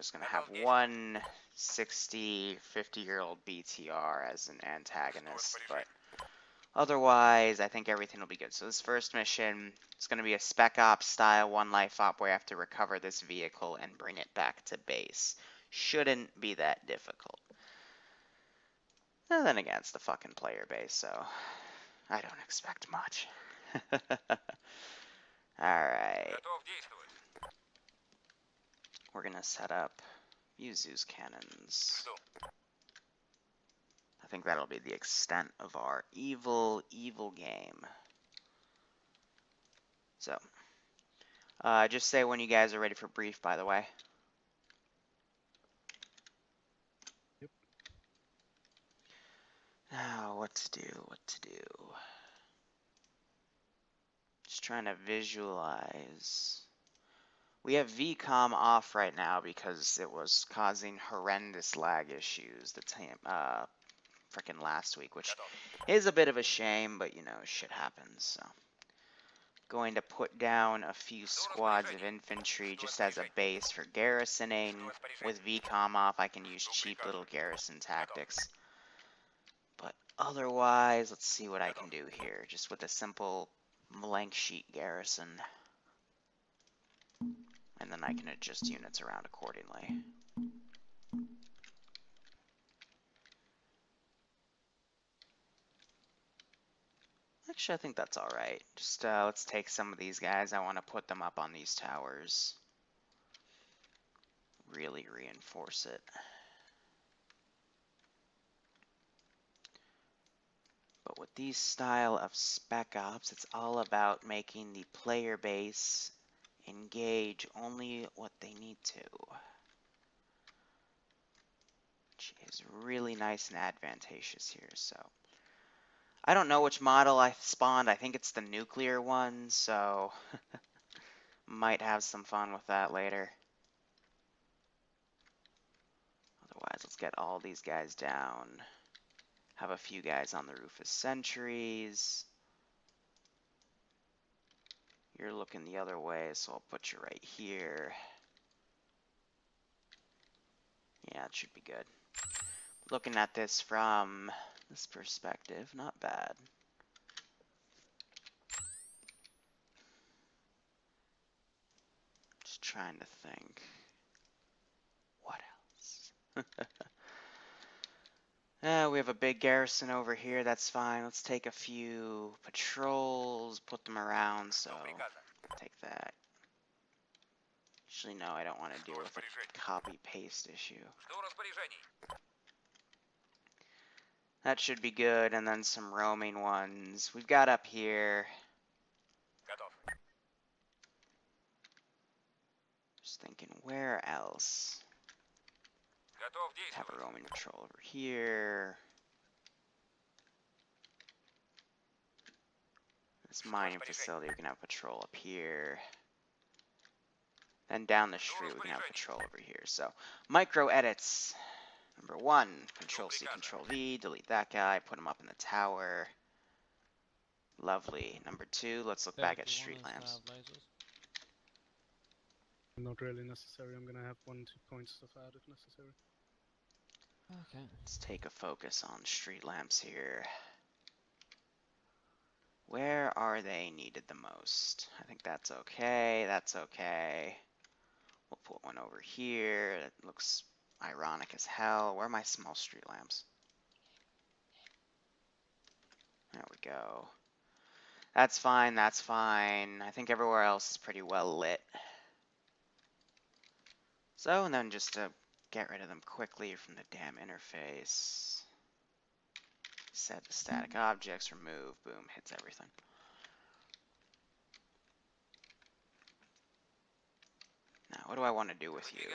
just going to have one 60, 50-year-old BTR as an antagonist, but otherwise, I think everything will be good. So this first mission is going to be a Spec Ops style one life op where you have to recover this vehicle and bring it back to base. Shouldn't be that difficult. And then again, it's the fucking player base, so I don't expect much. Alright. We're going to set up Zeus cannons. I think that'll be the extent of our evil game. So, just say when you guys are ready for brief, by the way. Yep. Now, what to do? Just trying to visualize. We have VCOM off right now because it was causing horrendous lag issues the frickin' last week, which is a bit of a shame, but you know, shit happens, so. Going to put down a few squads of infantry just as a base for garrisoning. With VCOM off, I can use cheap little garrison tactics. But otherwise, let's see what I can do here, just with a simple blank sheet garrison. And then I can adjust units around accordingly. Actually, I think that's alright. Just, let's take some of these guys. I want to put them up on these towers. Really reinforce it. But with these style of Spec Ops, it's all about making the player base engage only what they need to. Which is really nice and advantageous here, so. I don't know which model I spawned. I think it's the nuclear one, so might have some fun with that later. Otherwise, let's get all these guys down. Have a few guys on the roof as sentries. You're looking the other way, so I'll put you right here. Yeah, it should be good. Looking at this from this perspective, not bad. Just trying to think. What else? We have a big garrison over here, that's fine. Let's take a few patrols, put them around, so take that. Actually, no, I don't want to deal with a copy-paste issue. That should be good, and then some roaming ones. We've got up here. Just thinking, where else? Have a roaming patrol over here. This mining facility, we can have patrol up here. Then down the street, we can have patrol over here. So, micro edits. Number 1, Control C, Control V, delete that guy, put him up in the tower. Lovely. Number 2, let's look back at street lamps. Not really necessary. I'm gonna have 1-2 points of that if necessary. Okay. Let's take a focus on street lamps here. Where are they needed the most? I think that's okay. That's okay. We'll put one over here. It looks ironic as hell. Where are my small street lamps? There we go. That's fine, that's fine. I think everywhere else is pretty well lit. So, and then just to get rid of them quickly from the damn interface. Set to static objects, remove, boom, hits everything. Now, what do I want to do with you?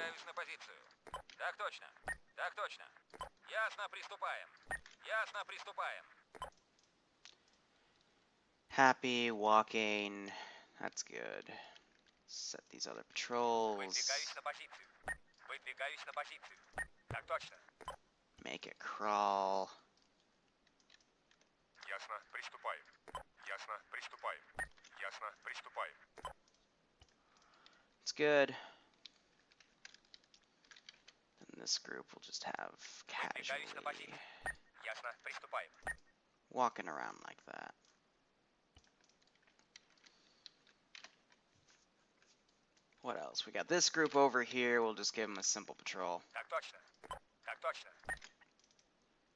Happy, walking, that's good. Set these other patrols. Make it crawl. It's good. this group will just have casually walking around like that. What else? We got this group over here. We'll just give them a simple patrol.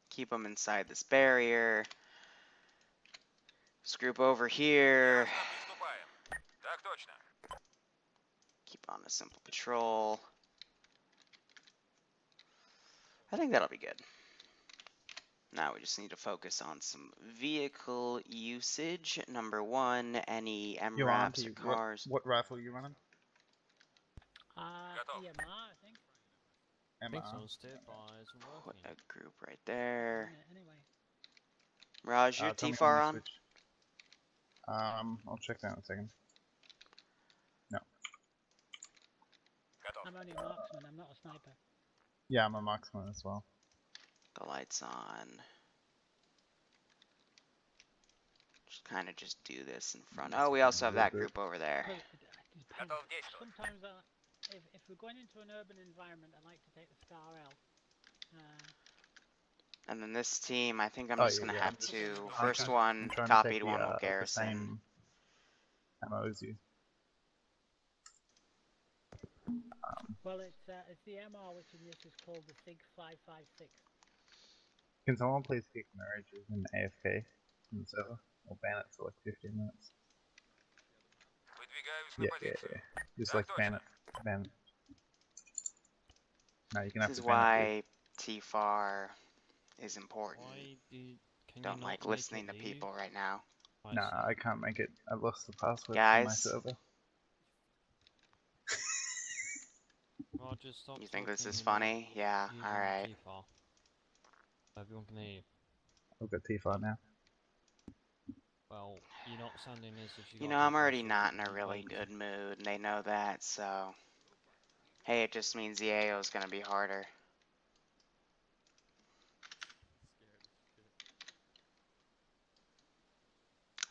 Keep them inside this barrier. This group over here. Keep on a simple patrol. I think that'll be good. Now we just need to focus on some vehicle usage. Number one, any MRAPs or cars. What rifle are you running? EMR, I think. Put a group right there. Anyway. Raj, you're Tell me T-far when on? you switch. I'll check that in a second. No. I'm only a marksman, I'm not a sniper. Yeah, I'm a marksman as well. The lights on. Kind of just do this in front. Oh, we also have that group over there. Well, it depends. Sometimes, if we're going into an urban environment, I like to take the Scar L. And then this team, I think I'm just going to have to. First one, I'm copied to one take with the Garrison. same ammo as you. Well, it's the MR, which in this is called the SIG 556. Can someone please kick Marriage and AFK in the server? Or ban it for like 15 minutes? Yeah. Just like ban it. No, you can have This to is ban why TFAR is important. Can Don't like listening to people right now. it. Nah, I can't make it. I lost the password Guys, to my server. You think this is funny? Yeah, alright. Everyone can hear you. I've got T5 now. Well, you're not sounding as if You know, I'm already not in a really good mood, and they know that, so... Hey, it just means the AO is gonna be harder.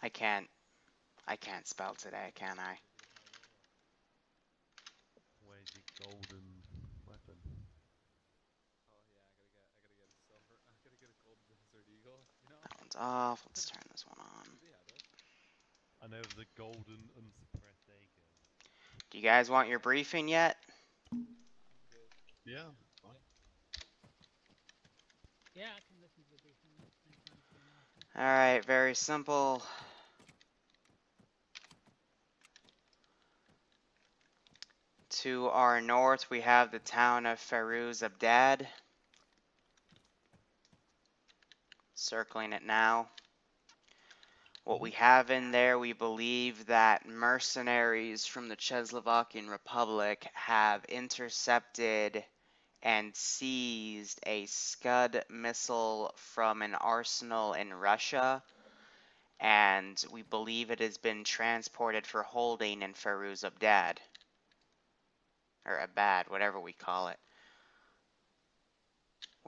I can't spell today, can I? Where's your golden weapon? Oh yeah, I gotta get a silver. I gotta get a golden desert eagle. You know. That one's off. Let's turn this one on. I know the golden unsuppressed AK. Do you guys want your briefing yet? Yeah, fine. Yeah, I can listen to the briefing anytime soon after. Alright, very simple. To our north, we have the town of Feruz Abdad. Circling it now. What we have in there, we believe that mercenaries from the Czechoslovakian Republic have intercepted and seized a Scud missile from an arsenal in Russia, and we believe it has been transported for holding in Feruz Abdad. Or Abad, whatever we call it.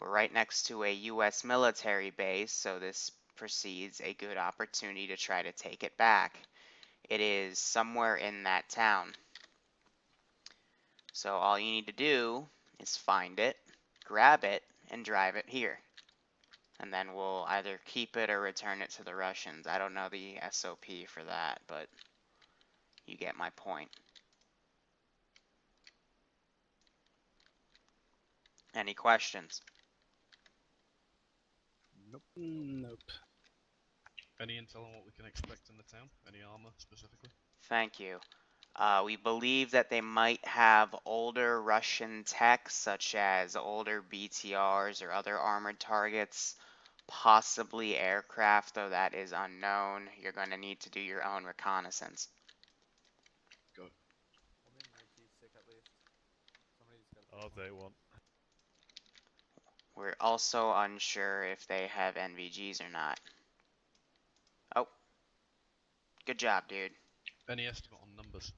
We're right next to a US military base, so this precedes a good opportunity to try to take it back. It is somewhere in that town. So all you need to do is find it, grab it, and drive it here. And then we'll either keep it or return it to the Russians. I don't know the SOP for that, but you get my point. Any questions? Nope. Any intel on what we can expect in the town? Any armor specifically? Thank you. We believe that they might have older Russian tech, such as older BTRs or other armored targets, possibly aircraft, though that is unknown. You're going to need to do your own reconnaissance. Go. I'll take one. We're also unsure if they have NVGs or not. Oh. Good job, dude. Any estimate on numbers?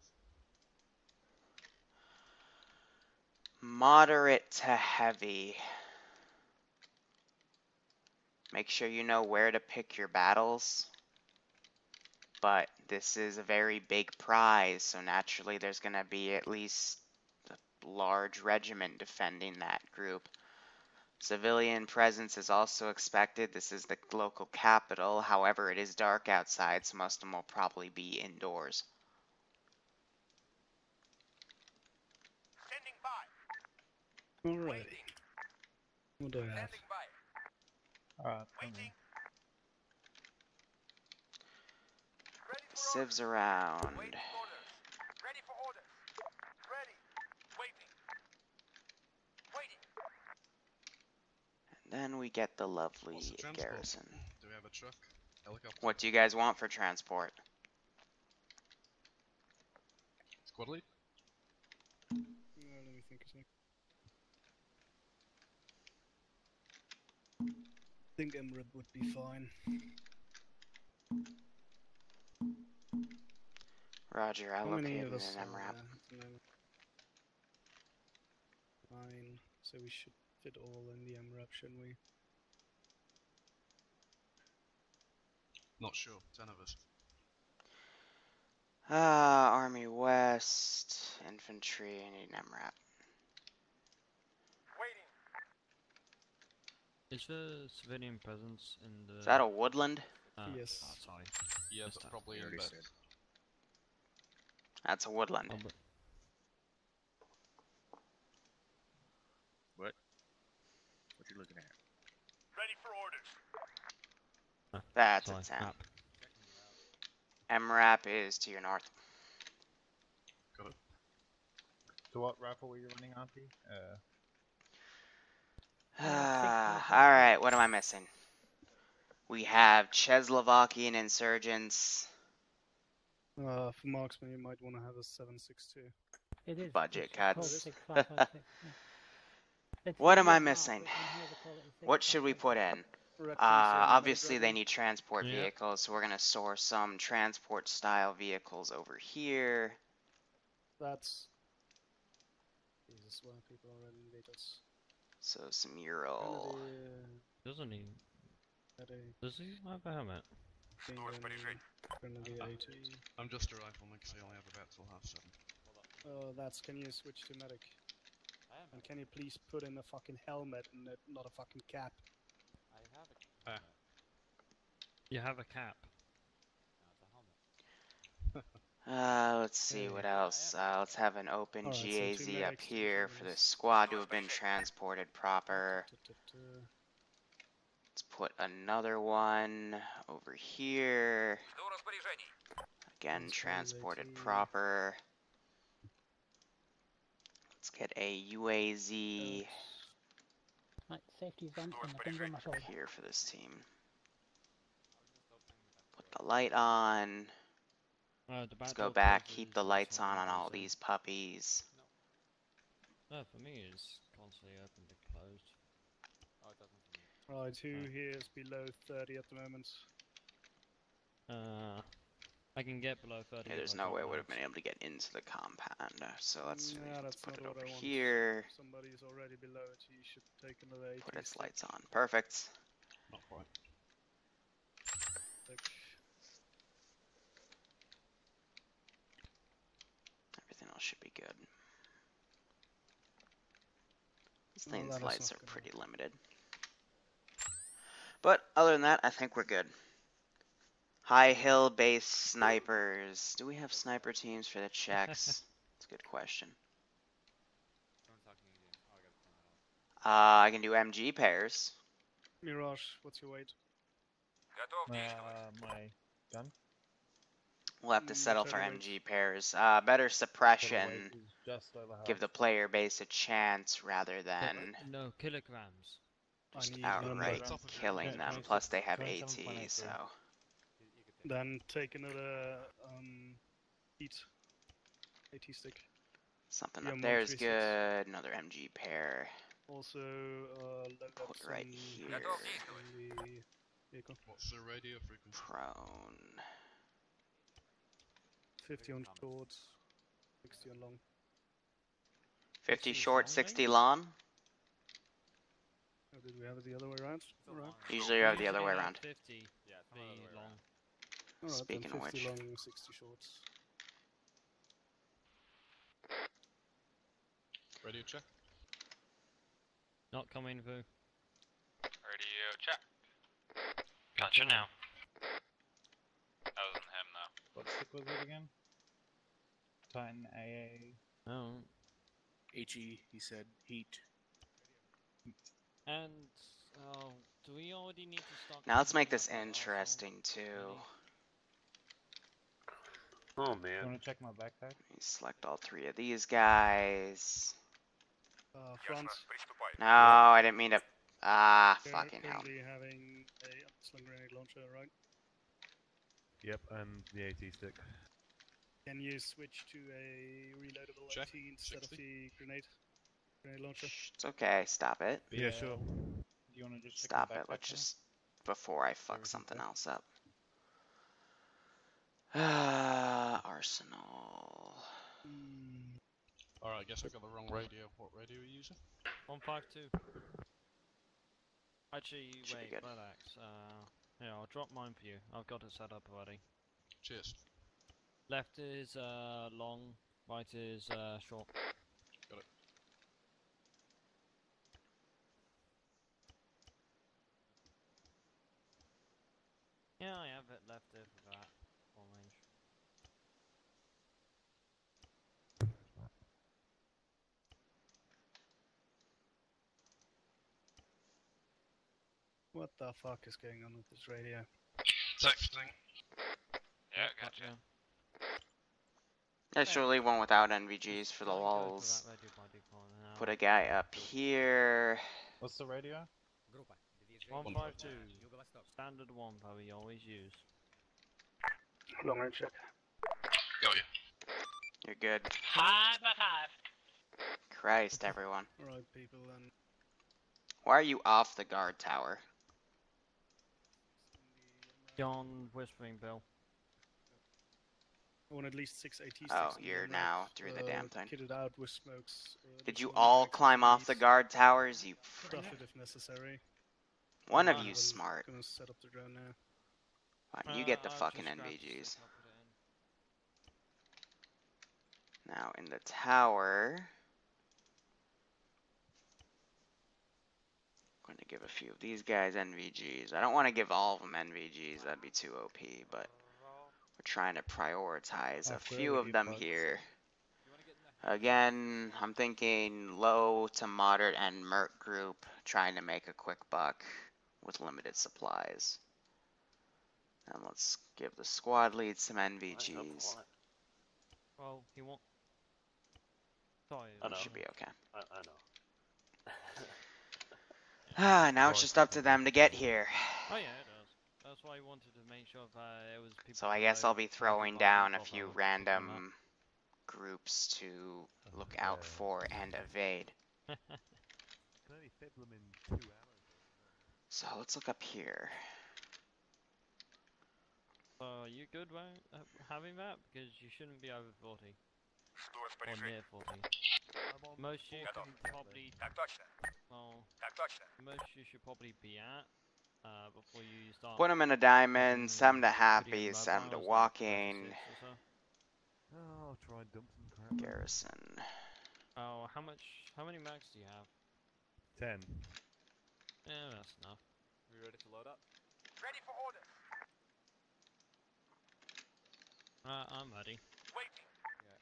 Moderate to heavy. Make sure you know where to pick your battles. But this is a very big prize, so naturally there's going to be at least large regiment defending that group. Civilian presence is also expected. This is the local capital. However, it is dark outside, so most of them will probably be indoors. Alrighty. What do I have? Alright, for me. Civs around. And then we get the lovely What's the transport? garrison. Do we have a truck? Helicopter? What do you guys want for transport? Squad lead? Let me think a sec. I think MRIB would be fine. Roger, How many allocate of an us are MRAP. there at the moment? 9, so we should fit all in the MRAP, shouldn't we? Not sure, 10 of us. Army West, infantry, I need an MRAP. Is there civilian presence in the... Is that a woodland? Yes. Oh, sorry. Yeah, Missed but that. probably in bed. That's a woodland. Oh, but What you looking at? That's sorry, a 10. map. MRAP is to your north. Got it. So what rifle were you running, Auntie? Alright, what am I missing? We have Czechoslovakian insurgents. For marksman, you might want to have a 7.62. It is. Budget it's called cuts. 6556, yeah. It's What am I Liru Mark, missing? but in here they call it What should we 6556. put in? Obviously they need transport Yeah. vehicles, so we're gonna source some transport style vehicles over here. That's... Jesus, why people already invade us? So some Ural. Doesn't he? Does he have a helmet? I'm just a rifleman because I only have a bat till half 7. That's... Can you switch to medic? And can you please put in a fucking helmet and not a fucking cap? You have a cap. Let's see what else. Let's have an open Alright, so GAZ two up medics, two here for the civilians. squad to have been transported proper. Let's put another one over here. Again, transported proper. Let's get a UAZ Right, safety vent and the finger on my shoulder. here for this team. Put the light on. Let's go back, keep the lights on all these puppies. No, for me it's constantly open to closed. Right, who here is below 30 at the moment? I can get below 30. Yeah, there's if I no way I drop would have max. been able to get into the compound. So let's That's put not it what over I want. here. If somebody is already below it, you should take another 80. Put its lights on. Perfect. Not quite. Everything else should be good. These Well, things' that is lights not are gonna pretty limited. But other than that, I think we're good. High hill base snipers. Do we have sniper teams for the Czechs? That's a good question. I can do MG pairs. Mirage, what's your weight? My gun? We'll have to settle for total weight. MG pairs. Better Total suppression. weight is just over half. Give the player base a chance rather than No, kilograms. just I need outright numbers. killing Yeah, them. 26 Plus they have 27.83. AT, so Then take another heat. AT stick. something Yeah, up there is 136. good. Another MG pair. Also, load up Put right some here. in the vehicle. What's the radio frequency? Prone. 50 on short, 60 on long. 50 What's short, long 60 range? long. Oh, did we have it the other way around? Alright. Usually you have the other way Usually around. 50 be long. Alright, Speaking then of 50 which. long, 60 short. Radio check. Not coming, Vu. Radio check. Gotcha now. That wasn't him though. What stick was it again? Titan AA. Oh. HE, he said. Heat. And, do we already need to start... Now let's make cleaning this up that interesting arsehole? too. Really? Oh You man. wanna check my backpack? Let me select all three of these guys. Franz, No, I didn't mean to. Ah, you're fucking hell. currently having a anti-slung grenade launcher, right? Yep, and the AT stick. Can you switch to a reloadable Check. AT instead 60. of the grenade launcher? Shh, it's okay. Stop it. Yeah, sure. Do you wanna just check Stop my it. backpack? Let's now? just. Before I fuck Everything something set? else up. Arsenal. Alright, I guess I got the wrong radio. What radio are you using? 152. Actually, Should be wait, good. relax. Yeah, I'll drop mine for you. I've got it set up already. Cheers. Left is long, right is short. Got it. Yeah, I have it left there for that. Long range. What the fuck is going on with this radio? Texting. Yeah, gotcha. I should leave one without NVGs for the Don't go lulls. that radio by default now. Put a guy up here. What's the radio? 152. Standard one that we always use. Long range check. Got you. You're good. 5 by 5. Christ, everyone. Alright, people, then. Why are you off the guard tower? John Whispering Bill. I want at least 6 AT sticks. Oh, in the you're rack, now through the damn thing. Kitted out with smokes. Did you additional all mags, climb off the ATs, guard towers? You. Stuff it if necessary. One of I'm you's smart. gonna set up the drone now. Fine, you get the I've fucking just grabbed the NVGs. stick, I'll put it in. Now in the tower. I'm going to give a few of these guys NVGs. I don't want to give all of them NVGs. That'd be too OP, but we're trying to prioritize a few of them here. Again, I'm thinking low to moderate and merc group, trying to make a quick buck with limited supplies. And let's give the squad lead some NVGs. Well, he won't. Sorry. I know. Should be okay. I know. Ah, now it's just up to them to get here. Oh yeah, it does. That's why I wanted to make sure that it was people. So I guess I'll be throwing down a few random groups to look out for and evade. Can only fit them in 2 hours. So let's look up here. Are you good with having that? Because you shouldn't be over 40. Or near 40. Most you can probably. Well, most you should probably be at before you start. Put them in a diamond, send them to pretty happy, send them to mobiles, like walking. 36 or so. Oh, I'll try and dump some crap. Garrison. Oh, how many mags do you have? 10. Yeah, that's enough. We ready to load up? Ready for order. I'm ready. Waiting. Yeah.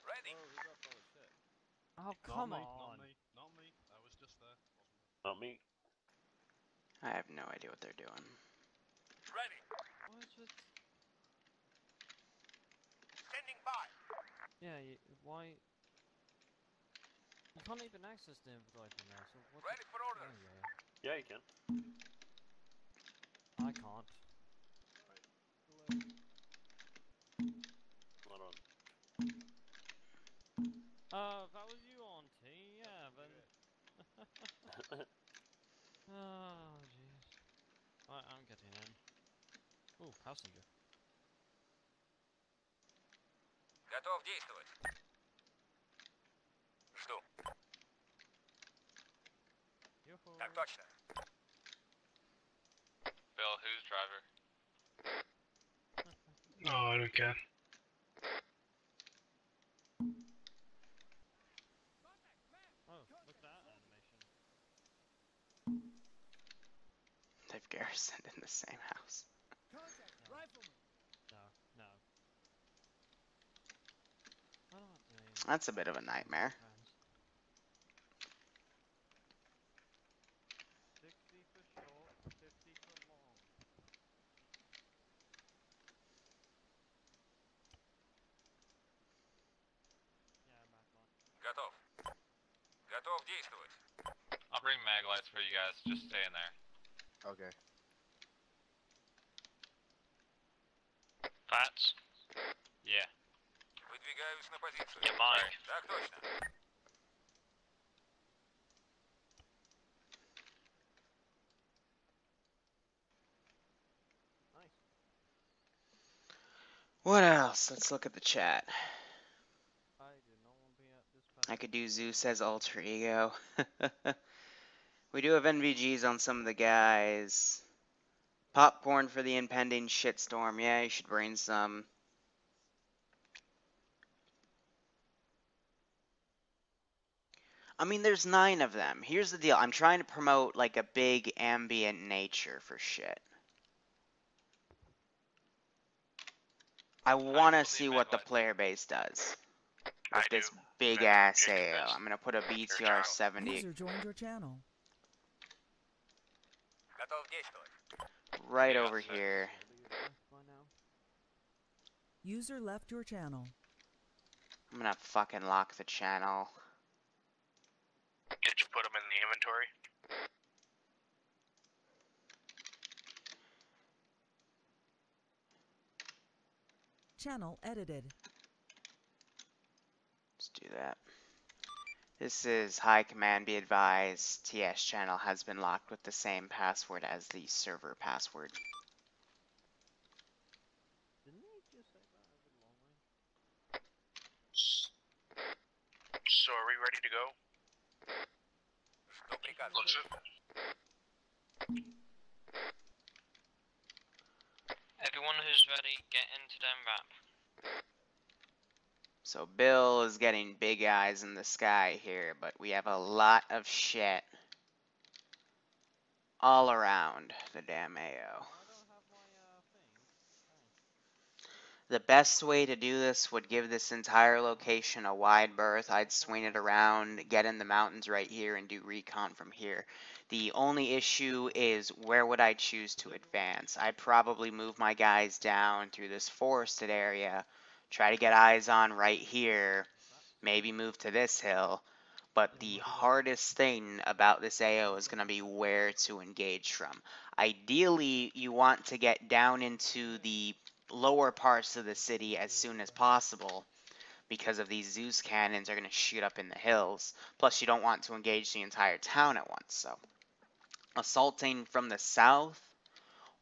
Ready. Oh, who got all the shit? Oh, come Not me, on. Not me. Not me. I was just there. Not me. I have no idea what they're doing. Ready. What is it? Standing by. Yeah, why? You can't even access the inventory from there, so what? Ready for order. Oh, yeah. Yeah, you can. I can't. Hold on. That was you, Auntie. Yeah, then. Oh, jeez. Right, I'm getting in. Ooh, passenger. Готов действовать. Жду. Yoo-hoo. Так точно. Bill, who's driver? Oh, I don't care. garrisoned in the same house. Contact, No. rifleman. No, no. I don't believe That's a bit of a nightmare. 60 for short, 50 for long. Yeah, back on. Готов. Готов действовать. I'll bring mag lights for you guys. Just stay in there. Okay. Fats? Yeah. Выдвигаюсь на позицию. Yeah, mine. Так точно. Nice. What else? Let's look at the chat. I did not want to be at this I could do patch. Zeus as alter ego. We do have NVGs on some of the guys. Popcorn for the impending shitstorm. Yeah, you should bring some. I mean, there's 9 of them. Here's the deal. I'm trying to promote, like, a big ambient nature for shit. I want to see what the player base does with this big-ass AO. I'm going to put a BTR 70 User joined your channel. Готов действовать. right over here. User left your channel. I'm going to fucking lock the channel. Did you put them in the inventory? Channel edited. Let's do that. This is high command, be advised, TS channel has been locked with the same password as the server password. Didn't they just say that over long range? So are we ready to go? Что приказываешь? Everyone who's ready, get into them wrap. So Bill is getting big eyes in the sky here, but we have a lot of shit all around the damn AO. I don't have my thing. The best way to do this would give this entire location a wide berth. I'd swing it around, get in the mountains right here, and do recon from here. The only issue is where would I choose to advance? I'd probably move my guys down through this forested area, try to get eyes on right here, maybe move to this hill. But the hardest thing about this AO is going to be where to engage from. Ideally, you want to get down into the lower parts of the city as soon as possible because of these Zeus cannons are going to shoot up in the hills. Plus, you don't want to engage the entire town at once. So, assaulting from the south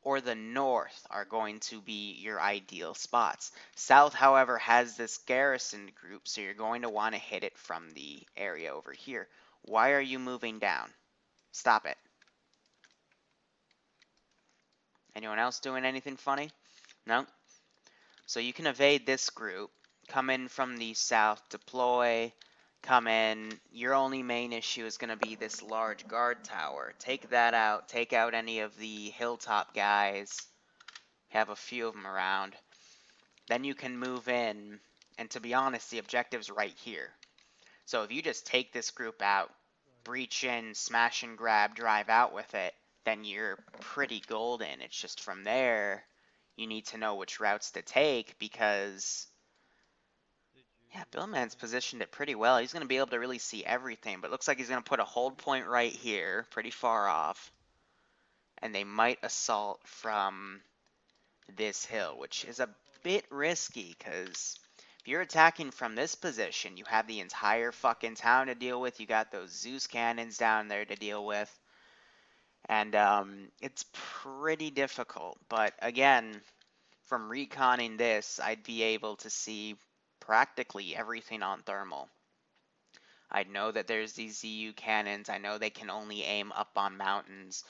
or the north are going to be your ideal spots. South, however, has this garrison group, so you're going to want to hit it from the area over here. Why are you moving down? Stop it. Anyone else doing anything funny? No? So you can evade this group, come in from the south, deploy, come in. Your only main issue is going to be this large guard tower. Take that out, take out any of the hilltop guys, have a few of them around. Then you can move in, and to be honest, the objective's right here. So if you just take this group out, breach in, smash and grab, drive out with it, then you're pretty golden. It's just from there, you need to know which routes to take because, yeah, Billman's positioned it pretty well. He's going to be able to really see everything, but it looks like he's going to put a hold point right here, pretty far off. And they might assault from this hill, which is a bit risky because if you're attacking from this position, you have the entire fucking town to deal with. You got those Zeus cannons down there to deal with. And it's pretty difficult. But again, from reconning this, I'd be able to see practically everything on thermal. I know that there's these ZU cannons. I know they can only aim up on mountains.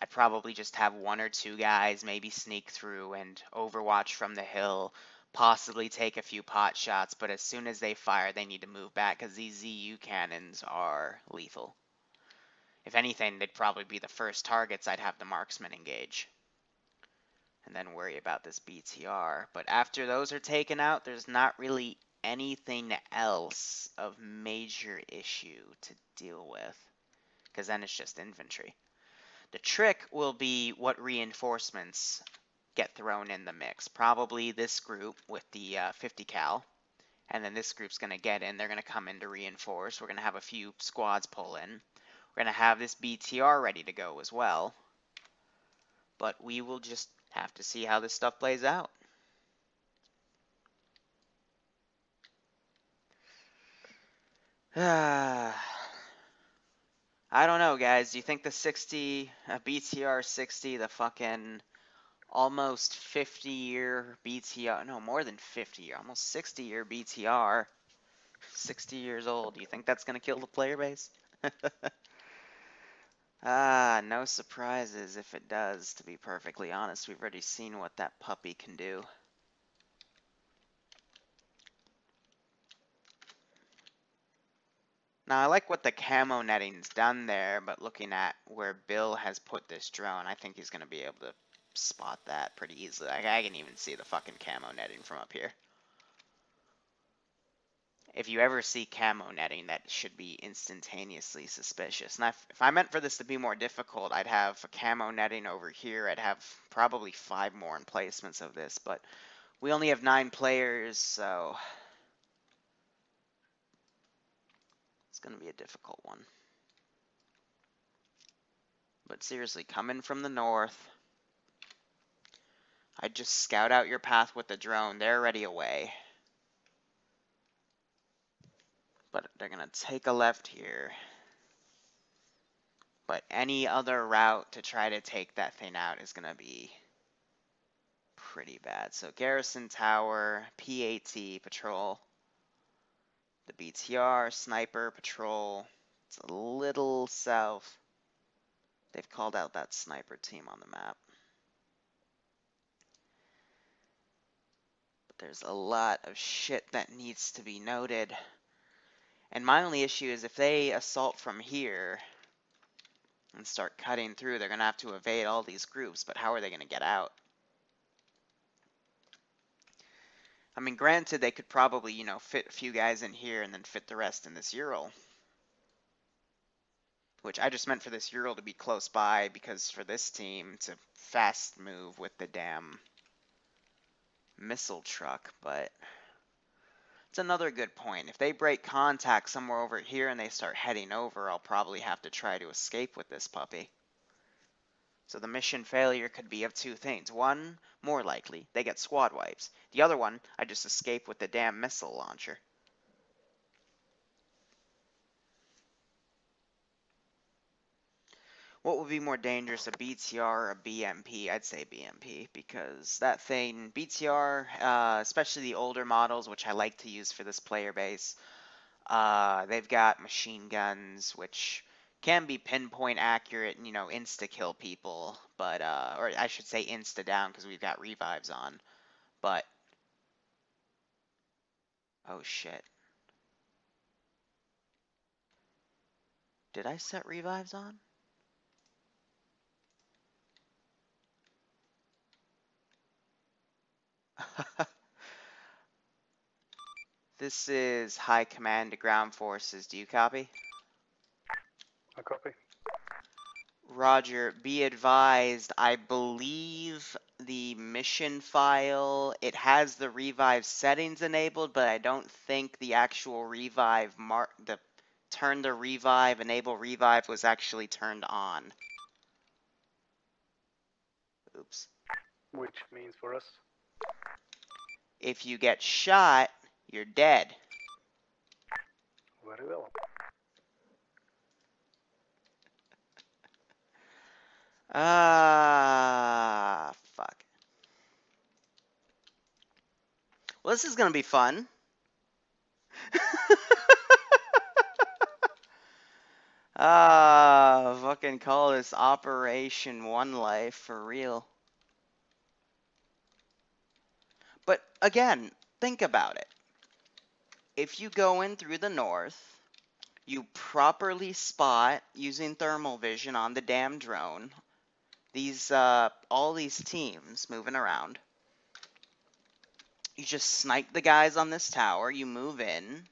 I'd probably just have 1 or 2 guys maybe sneak through and overwatch from the hill, possibly take a few pot shots, but as soon as they fire, they need to move back because these ZU cannons are lethal. If anything, they'd probably be the first targets I'd have the marksman engage. And then worry about this BTR. But after those are taken out, there's not really anything else of major issue to deal with. Because then it's just infantry. The trick will be what reinforcements get thrown in the mix. Probably this group with the 50 cal. And then this group's going to get in. They're going to come in to reinforce. We're going to have a few squads pull in. We're going to have this BTR ready to go as well. But we will just have to see how this stuff plays out. I don't know, guys. Do you think the 60, BTR 60, the fucking almost 50-year BTR, no, more than 50-year, almost 60-year BTR, 60 years old, do you think that's going to kill the player base? No surprises if it does, to be perfectly honest. We've already seen what that puppy can do. Now, I like what the camo netting's done there, but looking at where Bill has put this drone, I think he's going to be able to spot that pretty easily. Like, I can even see the fucking camo netting from up here. If you ever see camo netting, that should be instantaneously suspicious. Now, if I meant for this to be more difficult, I'd have a camo netting over here. I'd have probably 5 more emplacements of this, but we only have 9 players, so it's going to be a difficult one. But seriously, coming from the north, I'd just scout out your path with the drone. They're already away. But they're going to take a left here. But any other route to try to take that thing out is going to be pretty bad. So Garrison Tower, PAT, patrol. The BTR, sniper, patrol. It's a little south. They've called out that sniper team on the map. But there's a lot of shit that needs to be noted. And my only issue is if they assault from here and start cutting through, they're going to have to evade all these groups, but how are they going to get out? I mean, granted, they could probably, you know, fit a few guys in here and then fit the rest in this Ural. Which I just meant for this Ural to be close by, because for this team to fast move with the damn missile truck, but it's another good point. If they break contact somewhere over here and they start heading over, I'll probably have to try to escape with this puppy. So the mission failure could be of 2 things. One, more likely, they get squad wipes. The other one, I just escape with the damn missile launcher. What would be more dangerous, a BTR or a BMP? I'd say BMP, because that thing, BTR, especially the older models, which I like to use for this player base, they've got machine guns, which can be pinpoint accurate and, you know, insta-kill people, but, or I should say insta-down, because we've got revives on, but, oh shit. Did I set revives on? This is High Command to Ground Forces. Do you copy? I copy. Roger, be advised, I believe the mission file, it has the revive settings enabled, but I don't think the actual revive turn the revive, enable revive was actually turned on. Oops. Which means for us? If you get shot, you're dead. Very well. Fuck. Well, this is gonna be fun. Fucking call this Operation One Life for real. But again, think about it. If you go in through the north, You properly spot using thermal vision on the damn drone. These all these teams moving around. You just snipe the guys on this tower. You move in.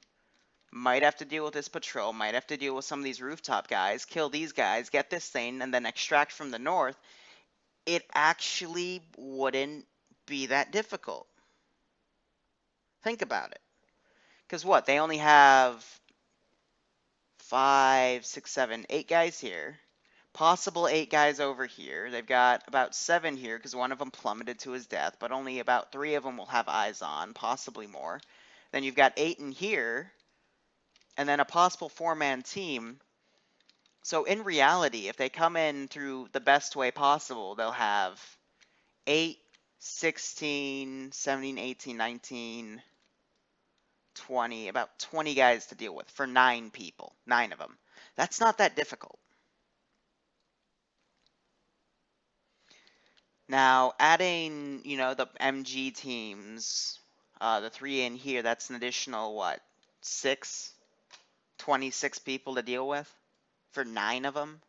Might have to deal with this patrol. Might have to deal with some of these rooftop guys. Kill these guys. Get this thing, and then extract from the north. It actually wouldn't be that difficult. Think about it. Because what? They only have 5, 6, 7, 8 guys here. Possible 8 guys over here. They've got about 7 here because one of them plummeted to his death, but only about 3 of them will have eyes on, possibly more. Then you've got 8 in here, and then a possible 4-man team. So in reality, if they come in through the best way possible, they'll have 8, 16, 17, 18, 19, 20, about 20 guys to deal with for 9 people, 9 of them. That's not that difficult. Now, adding, you know, the MG teams, the 3 in here, that's an additional, what, 26 people to deal with for 9 of them?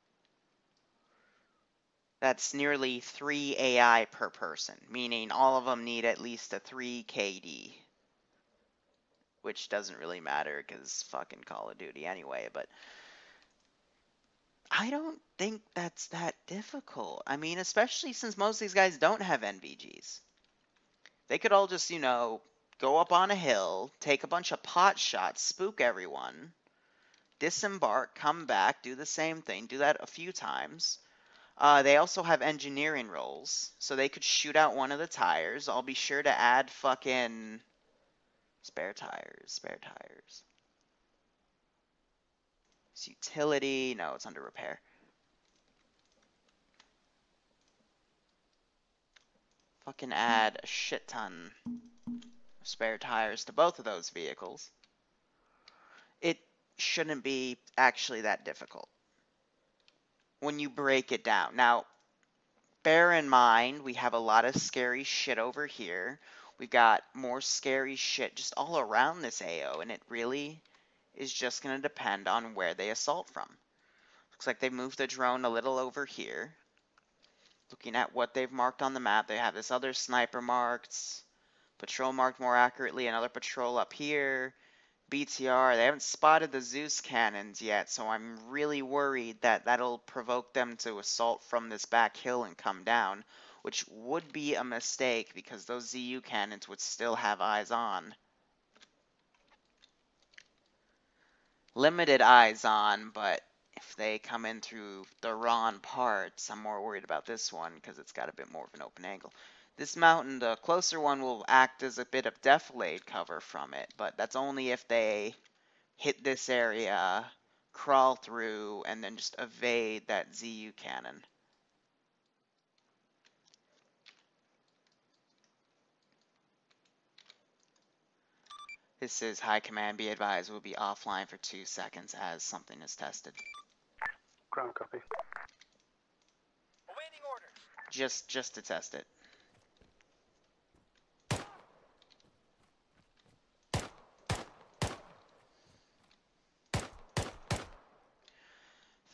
That's nearly 3 AI per person, meaning all of them need at least a 3 KD. Which doesn't really matter because fucking Call of Duty anyway, but I don't think that's that difficult. I mean, especially since most of these guys don't have NVGs. They could all just, you know, go up on a hill, take a bunch of pot shots, spook everyone, disembark, come back, do the same thing, do that a few times. They also have engineering rolls, so they could shoot out one of the tires. I'll be sure to add fucking spare tires. It's utility. No, it's under repair. Fucking add a shit ton of spare tires to both of those vehicles. It shouldn't be actually that difficult when you break it down. Now, bear in mind, we have a lot of scary shit over here. We've got more scary shit just all around this AO, and it really is just going to depend on where they assault from. Looks like they've moved the drone a little over here. Looking at what they've marked on the map, they have this other sniper marked, patrol marked more accurately, another patrol up here, BTR. They haven't spotted the Zeus cannons yet, so I'm really worried that that'll provoke them to assault from this back hill and come down, which would be a mistake because those ZU cannons would still have eyes on. Limited eyes on, but if they come in through the wrong parts, I'm more worried about this one because it's got a bit more of an open angle. This mountain, the closer one, will act as a bit of defilade cover from it, but that's only if they hit this area, crawl through, and then just evade that ZU cannon. This is High Command. Be advised, we'll be offline for 2 seconds as something is tested. Ground copy. Awaiting orders. Just to test it.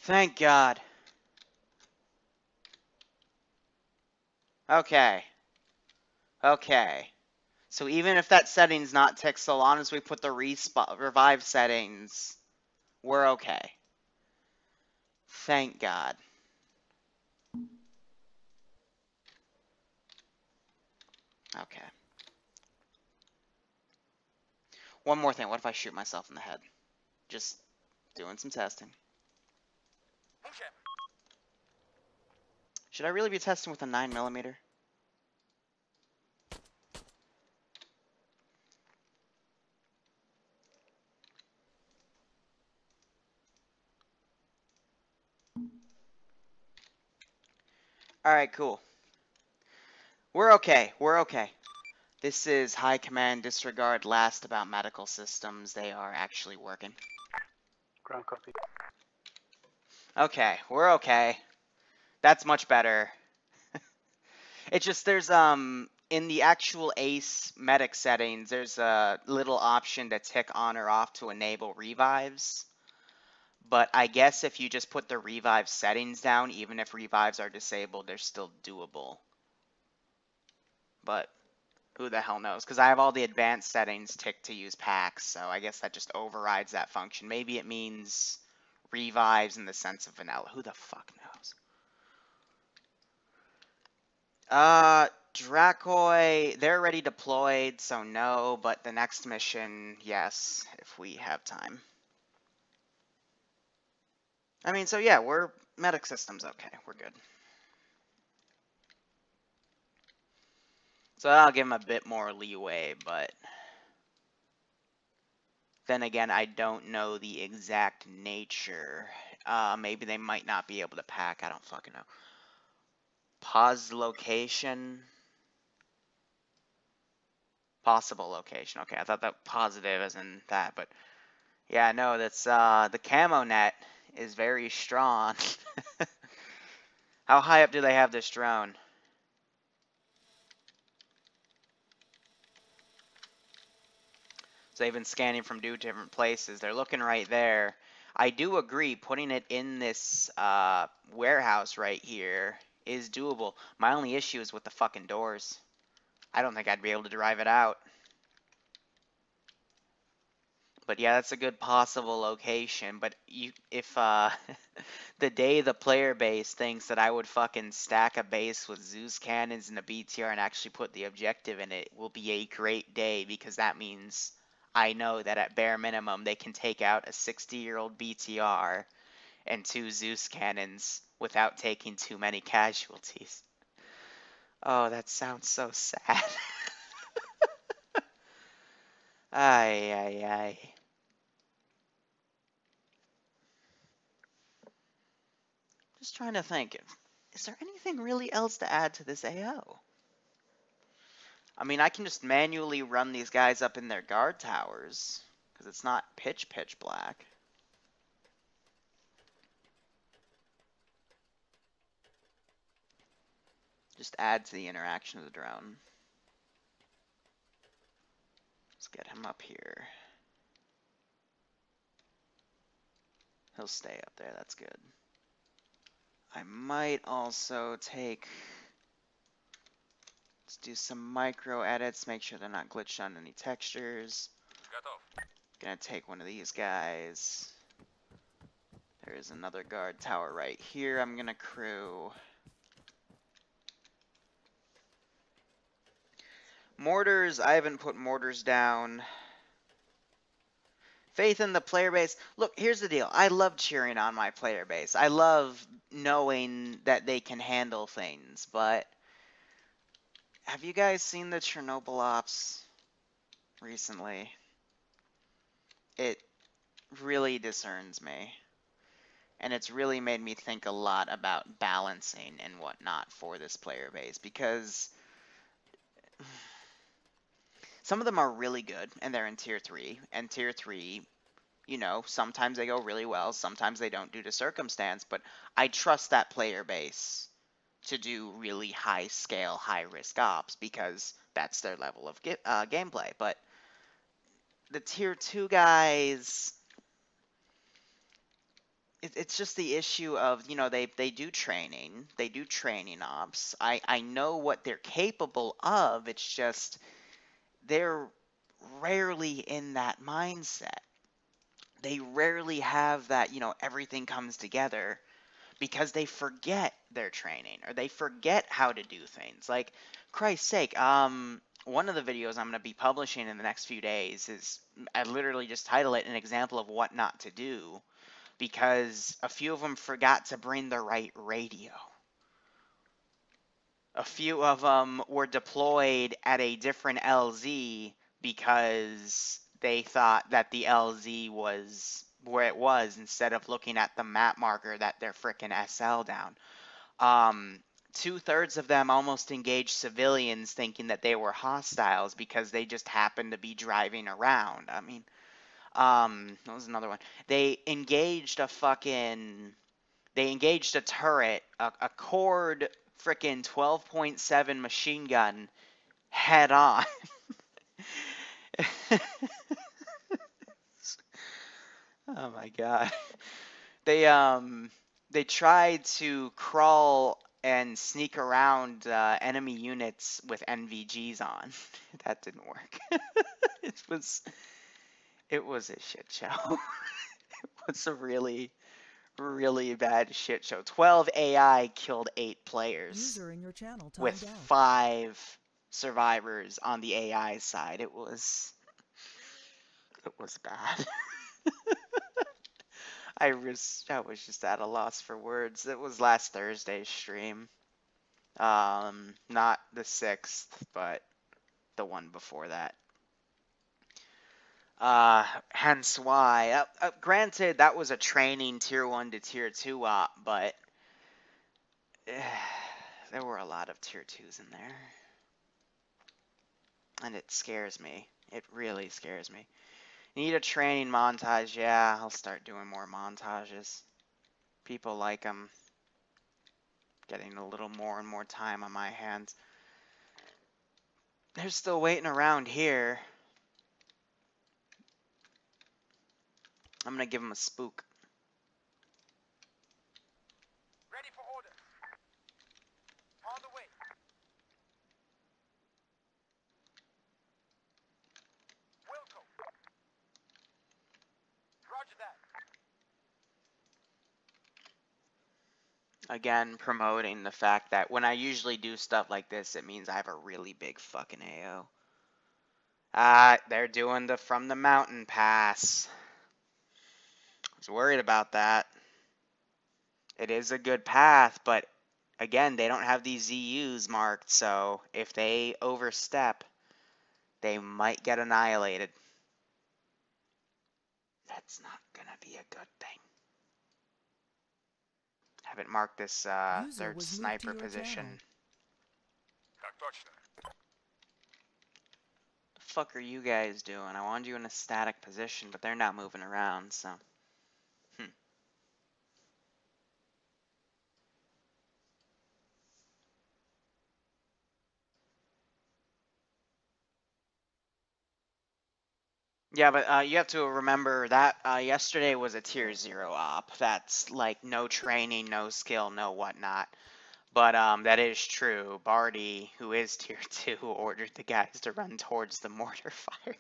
Thank God. Okay. So even if that setting's not ticked, so long as we put the revive settings, we're okay. Thank God. Okay. One more thing. What if I shoot myself in the head? Just doing some testing. Okay. Should I really be testing with a 9mm? Alright, cool. We're okay. This is High Command. Disregard last about medical systems. They are actually working. Ground copy. Okay, we're okay. That's much better. It's just there's in the actual ACE medic settings, there's a little option to tick on or off to enable revives. But I guess if you just put the revive settings down, even if revives are disabled, they're still doable. But who the hell knows? Because I have all the advanced settings ticked to use packs, so I guess that just overrides that function. Maybe it means revives in the sense of vanilla. Who the fuck knows? Drakoi, they're already deployed, so no, but the next mission, yes, if we have time. I mean, so yeah, medic system's okay, we're good. So I'll give them a bit more leeway, but then again, I don't know the exact nature. Maybe they might not be able to pack, I don't fucking know. Pause location. Possible location. Okay, I thought that positive as in that, but yeah, no, that's the camo net is very strong. How high up do they have this drone? So they've been scanning from two different places. They're looking right there. I do agree, putting it in this warehouse right here is doable. My only issue is with the fucking doors. I don't think I'd be able to drive it out. But yeah, that's a good possible location. But if the day the player base thinks that I would fucking stack a base with Zeus cannons and a BTR and actually put the objective in it, will be a great day, because that means I know that at bare minimum they can take out a 60-year-old BTR and 2 Zeus cannons without taking too many casualties. Oh, that sounds so sad. Ay, ay, ay. Just trying to think, is there anything really else to add to this AO? I mean, I can just manually run these guys up in their guard towers, because it's not pitch black. Just add to the interaction of the drone. Let's get him up here. He'll stay up there, that's good. I might also take... Let's do some micro edits, make sure they're not glitched on any textures. Gonna take one of these guys. There is another guard tower right here I'm gonna crew. Mortars, I haven't put mortars down. Faith in the player base. Look, here's the deal. I love cheering on my player base. I love knowing that they can handle things, but have you guys seen the Chernobyl ops recently? It really discerns me. And it's really made me think a lot about balancing and whatnot for this player base, because some of them are really good, and they're in Tier 3, and Tier 3, you know, sometimes they go really well, sometimes they don't due to circumstance, but I trust that player base to do really high-scale, high-risk ops, because that's their level of gameplay. But the Tier 2 guys... It's just the issue of, you know, they do training ops. I know what they're capable of. It's just they're rarely in that mindset. They rarely have that, you know, everything comes together, because they forget their training, or they forget how to do things. Like, Christ's sake, one of the videos I'm going to be publishing in the next few days is, I literally just title it An Example of What Not to Do, because a few of them forgot to bring the right radio. A few of them were deployed at a different LZ because they thought that the LZ was where it was, instead of looking at the map marker that they're frickin' SL down. 2/3 of them almost engaged civilians thinking that they were hostiles because they just happened to be driving around. I mean... what was another one? They engaged a turret, a cord frickin' 12.7 machine gun head on. Oh my god. They tried to crawl and sneak around enemy units with NVGs on. That didn't work. it was a shit show. It was a really bad shit show. 12 AI killed 8 players User in your channel with timed out. 5 survivors on the AI side. It was bad. I was just at a loss for words. It was last Thursday's stream. Not the 6th, but the one before that. Hence why. Granted, that was a training tier 1 to tier 2 op, but there were a lot of tier 2s in there. And it scares me. It really scares me. Need a training montage? Yeah, I'll start doing more montages. People like them. Getting a little more and more time on my hands. They're still waiting around here. I'm gonna give them a spook. Ready for orders. On the way. Wilco. Roger that. Again, promoting the fact that when I usually do stuff like this, it means I have a really big fucking AO. They're doing the from the mountain pass. I was worried about that. It is a good path, but again, they don't have these ZUs marked, so if they overstep, they might get annihilated. That's not gonna be a good thing. Haven't marked this third sniper position. The fuck are you guys doing? I wanted you in a static position, but they're not moving around, so. Yeah, but you have to remember that yesterday was a tier 0 op. That's like no training, no skill, no whatnot. But that is true. Barty, who is tier 2, ordered the guys to run towards the mortar fire.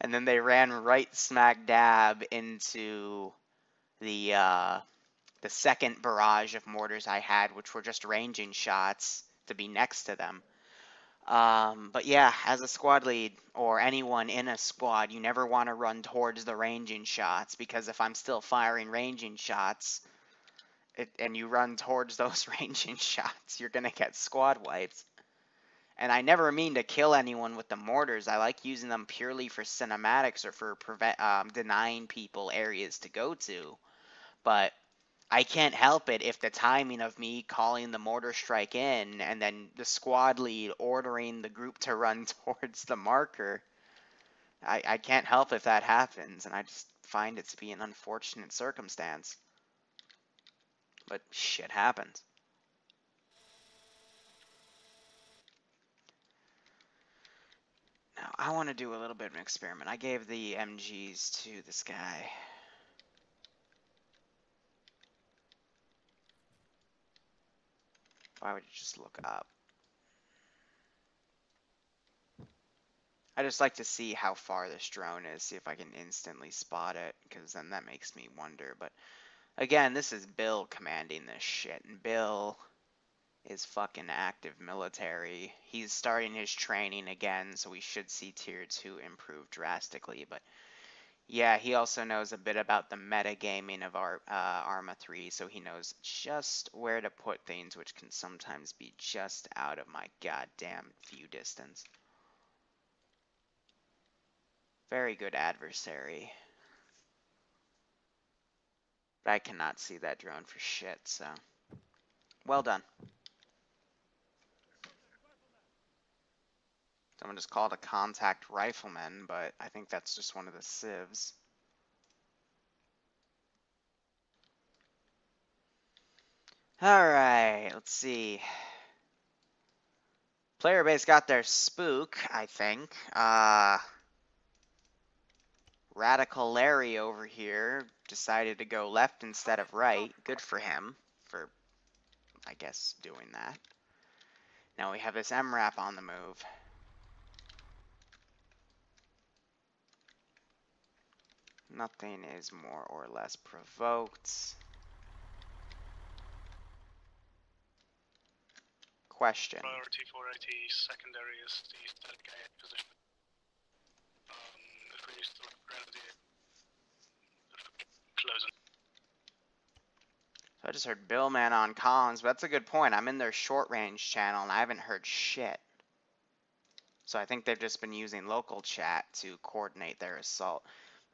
And then they ran right smack dab into the second barrage of mortars I had, which were just ranging shots to be next to them. But yeah, as a squad lead, or anyone in a squad, you never want to run towards the ranging shots, because if I'm still firing ranging shots, and you run towards those ranging shots, you're gonna get squad wipes. And I never mean to kill anyone with the mortars. I like using them purely for cinematics or for denying people areas to go to. But I can't help it if the timing of me calling the mortar strike in and then the squad lead ordering the group to run towards the marker. I can't help if that happens, and I just find it to be an unfortunate circumstance. But shit happens. Now, I want to do a little bit of an experiment. I gave the MGs to this guy. Why would you just look up? I just like to see how far this drone is, see if I can instantly spot it, because then that makes me wonder. But again, this is Bill commanding this shit, and Bill is fucking active military. He's starting his training again, so we should see tier 2 improve drastically. But yeah, he also knows a bit about the metagaming of our Arma 3, so he knows just where to put things, which can sometimes be just out of my goddamn view distance. Very good adversary. But I cannot see that drone for shit, so. Well done. Someone just called a contact rifleman, but I think that's just one of the civs. Alright, let's see. Player base got their spook, I think. Radical Larry over here decided to go left instead of right. Good for him for, I guess, doing that. Now we have this MRAP on the move. Nothing is more or less provoked. Question. Priority for AT, secondary is the static AA position. If we use the grenadier, closing. So I just heard Billman on comms, but that's a good point. I'm in their short range channel and I haven't heard shit. So I think they've just been using local chat to coordinate their assault.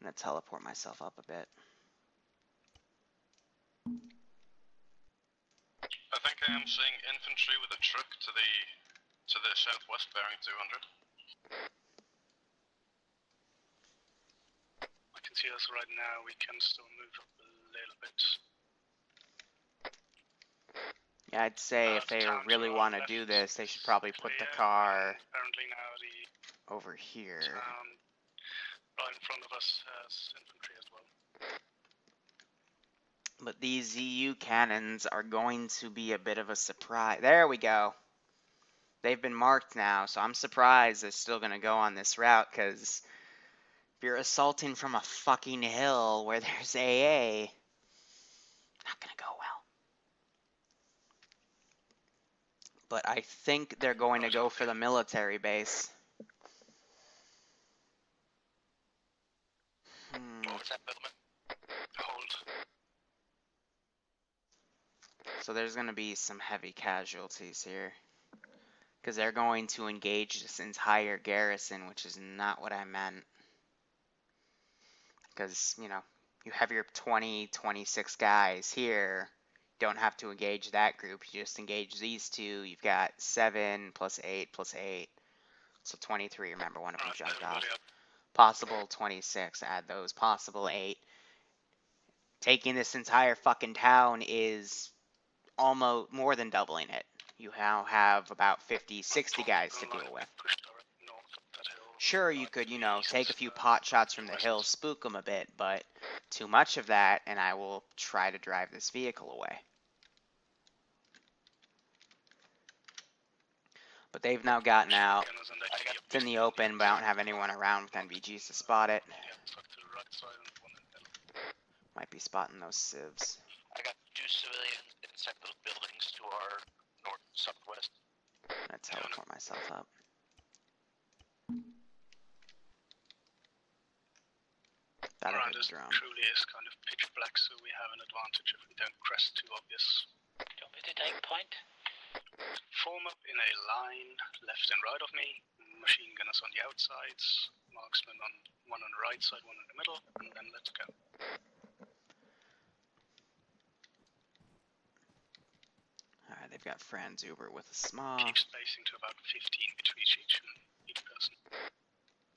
I'm gonna teleport myself up a bit. I think I am seeing infantry with a truck to the southwest bearing 200. I can see us right now, we can still move up a little bit. Yeah, I'd say if they really want to do this, they should probably put the car over here. Right in front of us has infantry as well. But these ZU cannons are going to be a bit of a surprise. There we go. They've been marked now, so I'm surprised they're still going to go on this route, because if you're assaulting from a fucking hill where there's AA, not going to go well. But I think they're going to go for the military base. So there's going to be some heavy casualties here. Because they're going to engage this entire garrison, which is not what I meant. Because, you know, you have your 20, 26 guys here. Don't have to engage that group. You just engage these two. You've got 7 plus 8 plus 8. So 23. Remember, one of them jumped off. Possible 26. Add those. Possible 8. Taking this entire fucking town is almost more than doubling it. You now have about 50, 60 guys to deal with. Sure, you could, you know, take a few pot shots from the hill, spook them a bit, but too much of that, and I will try to drive this vehicle away. But they've now gotten out. It's in the open, but I don't have anyone around with NVGs to spot it. Might be spotting those civs. I got 2 civilians inside those buildings to our north-southwest. I'm gonna teleport myself up. That'll hit the drone. Truly is kind of pitch black, so we have an advantage if we don't crest too obvious. Do you want me to take point? Form up in a line, left and right of me. Machine gunners on the outsides. Marksman on one on the right side, one in the middle, and then let's go. Alright, they've got Franz Uber with a small. Keep spacing to about 15 between each person.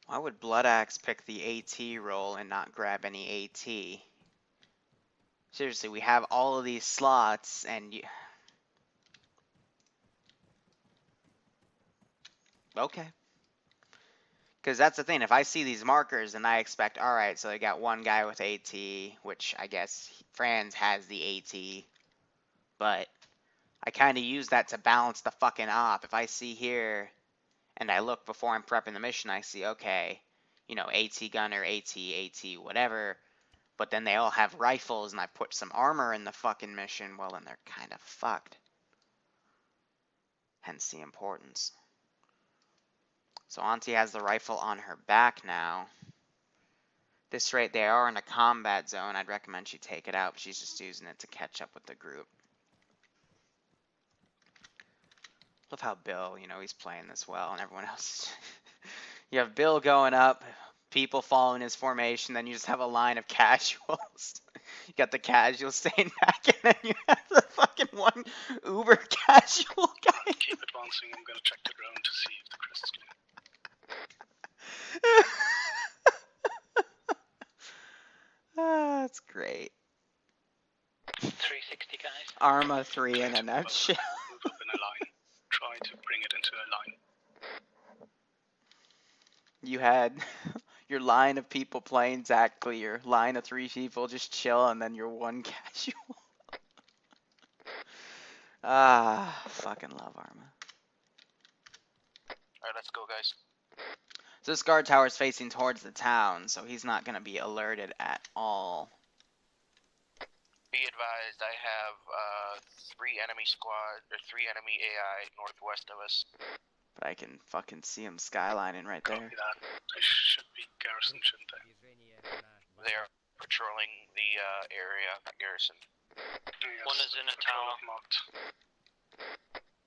Why would Blood Axe pick the AT role and not grab any AT? Seriously, we have all of these slots, and you... Okay. Because that's the thing, if I see these markers, and I expect, alright, so they got one guy with AT, which I guess Franz has the AT, but I kind of use that to balance the fucking op. If I see here, and I look before I'm prepping the mission, I see, okay, you know, AT gunner, AT, whatever, but then they all have rifles, and I put some armor in the fucking mission, well, then they're kind of fucked. Hence the importance. So Auntie has the rifle on her back now. This rate, they are in a combat zone. I'd recommend she take it out, but she's just using it to catch up with the group. Love how Bill, you know, he's playing this well, and everyone else. You have Bill going up, people following his formation, then you just have a line of casuals. You got the casuals staying back, and then you have the fucking one uber casual guy. Keep advancing, I'm gonna check the drone to see if the crest is clear. That's great. 360 guys. Arma 3 in a nutshell. Move up in a line. Try to bring it into a line. You had Your line of people playing Zach clear. Line of 3 people just chill, and then your 1 casual. Fucking love Arma. Alright, let's go, guys. So this guard tower is facing towards the town, so he's not going to be alerted at all. Be advised, I have 3 enemy AI northwest of us. But I can fucking see him skylining right there. Copy that. They should be garrisoned, shouldn't they? They are patrolling the area, garrison. Yes, One is in a tower. Marked.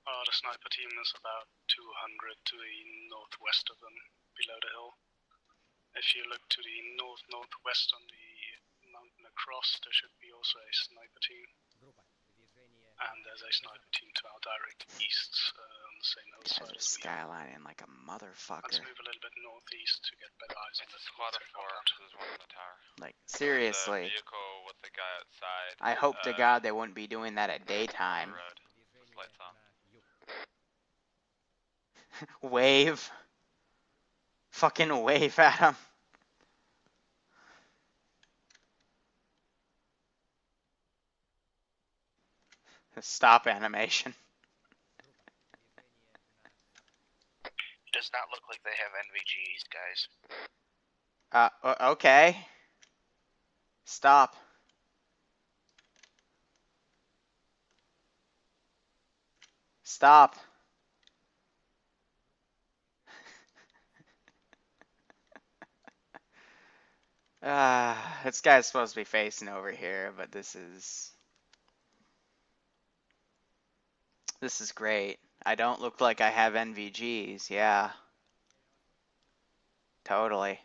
The sniper team is about 200 to the northwest of them, below the hill. If you look to the northwest on the mountain across, there should be also a sniper team. And there's a sniper team to our direct east on the same hillside as we are. Skylining like a motherfucker. Let's move a little bit northeast to get better eyes on the Squad of 4, there's one in the tower. Like, seriously. There's a vehicle with the guy outside. I hope to God they wouldn't be doing that at daytime. Road. Lights on. Wave. Fucking wave at him. Stop animation. It does not look like they have NVGs, guys. Okay. Stop. Stop. This guy's supposed to be facing over here, but this is great. I don't look like I have NVGs, yeah. Totally.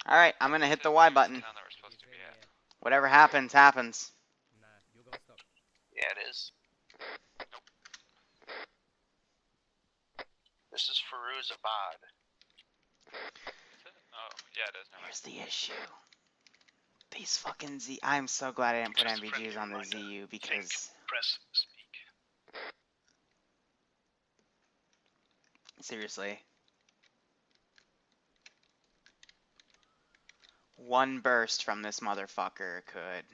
Alright, I'm gonna hit the Y button. Whatever happens, happens. Yeah, it is. This is Firuzabad. Oh, yeah, it is. Here's the issue. These fucking I'm so glad I didn't put NVGs on the ZU because... Press speak. Seriously. One burst from this motherfucker could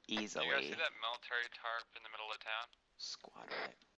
easily... You guys see that military tarp in the middle of town? Squad right.